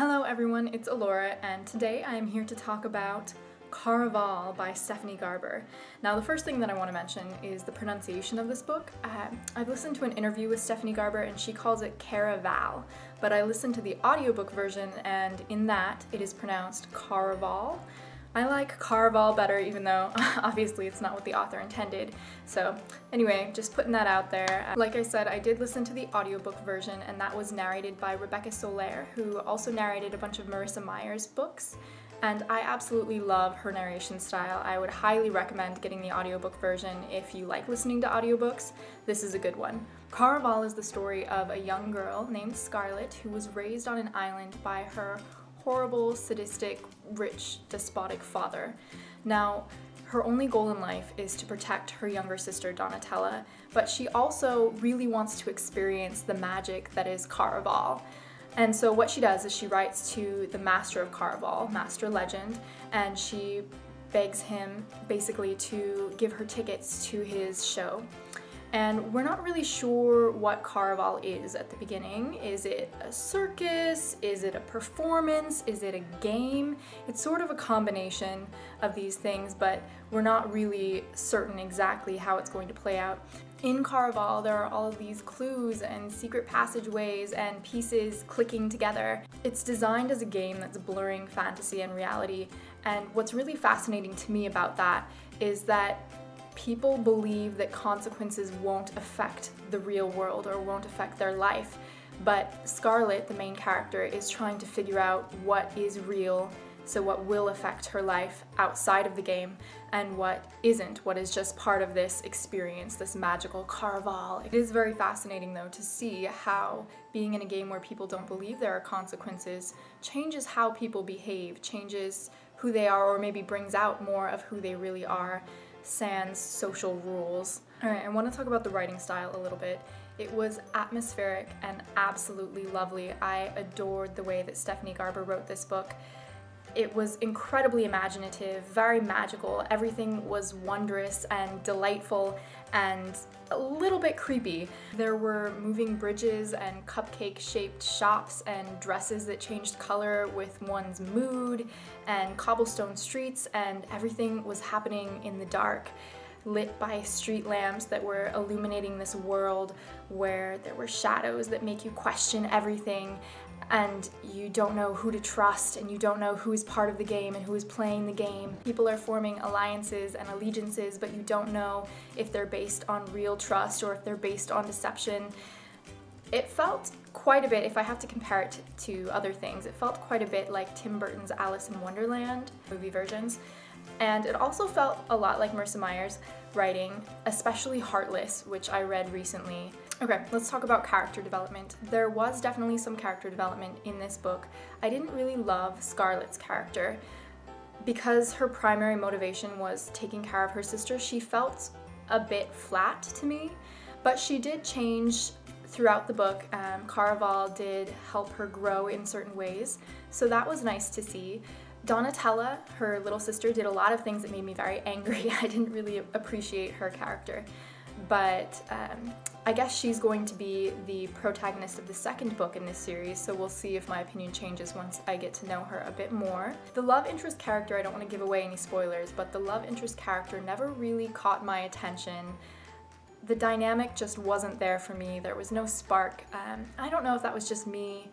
Hello everyone, it's Alora, and today I am here to talk about Caraval by Stephanie Garber. Now the first thing that I want to mention is the pronunciation of this book. I've listened to an interview with Stephanie Garber and she calls it Caraval, but I listened to the audiobook version and in that it is pronounced Caraval. I like Caraval better, even though obviously it's not what the author intended. So anyway, just putting that out there. Like I said, I did listen to the audiobook version and that was narrated by Rebecca Soler, who also narrated a bunch of Marissa Meyer's books. And I absolutely love her narration style. I would highly recommend getting the audiobook version if you like listening to audiobooks. This is a good one. Caraval is the story of a young girl named Scarlett who was raised on an island by her horrible, sadistic, rich, despotic father. Now, her only goal in life is to protect her younger sister Donatella, but she also really wants to experience the magic that is Caraval. And so what she does is she writes to the master of Caraval, Master Legend, and she begs him basically to give her tickets to his show. And we're not really sure what Caraval is at the beginning. Is it a circus? Is it a performance? Is it a game? It's sort of a combination of these things, but we're not really certain exactly how it's going to play out. In Caraval, there are all of these clues and secret passageways and pieces clicking together. It's designed as a game that's blurring fantasy and reality, and what's really fascinating to me about that is that people believe that consequences won't affect the real world or won't affect their life, but Scarlett, the main character, is trying to figure out what is real, so what will affect her life outside of the game, and what isn't, what is just part of this experience, this magical Caraval. It is very fascinating though to see how being in a game where people don't believe there are consequences changes how people behave, changes who they are, or maybe brings out more of who they really are, sans social rules. Alright, I want to talk about the writing style a little bit. It was atmospheric and absolutely lovely. I adored the way that Stephanie Garber wrote this book. It was incredibly imaginative, very magical. Everything was wondrous and delightful and a little bit creepy. There were moving bridges and cupcake-shaped shops and dresses that changed color with one's mood and cobblestone streets, and everything was happening in the dark, lit by street lamps that were illuminating this world where there were shadows that make you question everything, and you don't know who to trust, and you don't know who is part of the game and who is playing the game. People are forming alliances and allegiances, but you don't know if they're based on real trust or if they're based on deception. It felt quite a bit, if I have to compare it to other things, it felt quite a bit like Tim Burton's Alice in Wonderland movie versions. And it also felt a lot like Marissa Meyer's writing, especially Heartless, which I read recently. Okay, let's talk about character development. There was definitely some character development in this book. I didn't really love Scarlett's character. Because her primary motivation was taking care of her sister, she felt a bit flat to me, but she did change throughout the book. Caraval did help her grow in certain ways, so that was nice to see. Donatella, her little sister, did a lot of things that made me very angry. I didn't really appreciate her character, but I guess she's going to be the protagonist of the second book in this series, so we'll see if my opinion changes once I get to know her a bit more. The love interest character, I don't want to give away any spoilers, but the love interest character never really caught my attention. The dynamic just wasn't there for me. There was no spark. I don't know if that was just me,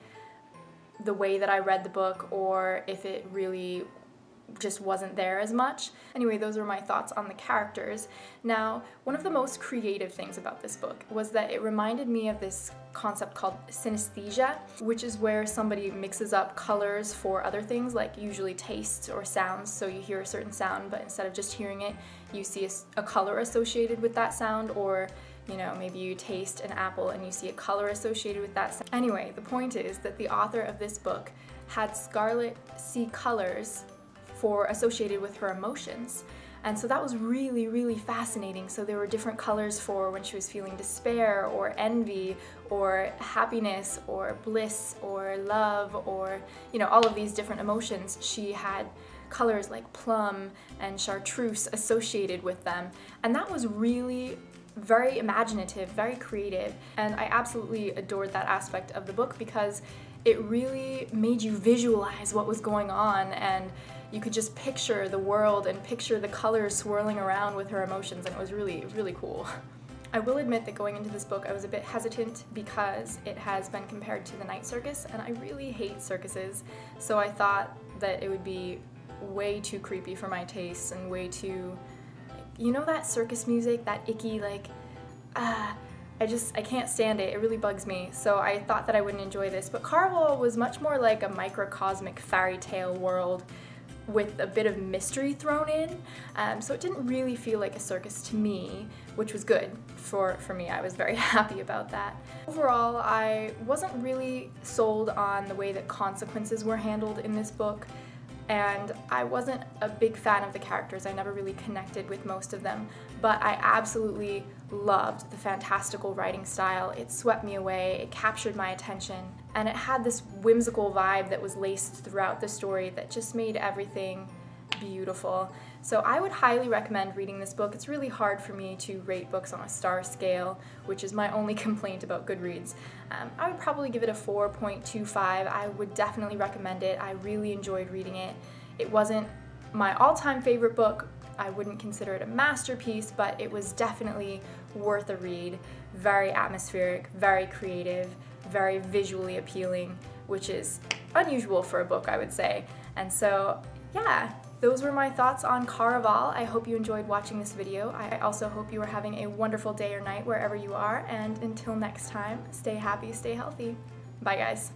the way that I read the book, or if it really just wasn't there as much. Anyway, those are my thoughts on the characters. Now, one of the most creative things about this book was that it reminded me of this concept called synesthesia, which is where somebody mixes up colors for other things, like usually tastes or sounds. So you hear a certain sound, but instead of just hearing it, you see a color associated with that sound, or you know, maybe you taste an apple and you see a color associated with that sound. Anyway, the point is that the author of this book had Scarlett see colors associated with her emotions. And so that was really, really fascinating. So there were different colors for when she was feeling despair or envy or happiness or bliss or love, or, you know, all of these different emotions. She had colors like plum and chartreuse associated with them. And that was really very imaginative, very creative, and I absolutely adored that aspect of the book because it really made you visualize what was going on, and you could just picture the world and picture the colors swirling around with her emotions, and it was really, really cool. I will admit that going into this book I was a bit hesitant because it has been compared to the night circus, and I really hate circuses, so I thought that it would be way too creepy for my tastes and way too, you know, that circus music, that icky, like, I can't stand it. It really bugs me. So I thought that I wouldn't enjoy this, but Caraval was much more like a microcosmic fairy tale world with a bit of mystery thrown in, so it didn't really feel like a circus to me, which was good for me. I was very happy about that. Overall, I wasn't really sold on the way that consequences were handled in this book, and I wasn't a big fan of the characters. I never really connected with most of them, but I absolutely loved the fantastical writing style. It swept me away, it captured my attention, and it had this whimsical vibe that was laced throughout the story that just made everything beautiful. So I would highly recommend reading this book. It's really hard for me to rate books on a star scale, which is my only complaint about Goodreads. I would probably give it a 4.25. I would definitely recommend it. I really enjoyed reading it. It wasn't my all-time favorite book. I wouldn't consider it a masterpiece, but it was definitely worth a read. Very atmospheric, very creative, very visually appealing, which is unusual for a book, I would say. And so, yeah. Those were my thoughts on Caraval. I hope you enjoyed watching this video. I also hope you are having a wonderful day or night wherever you are, and until next time, stay happy, stay healthy. Bye guys.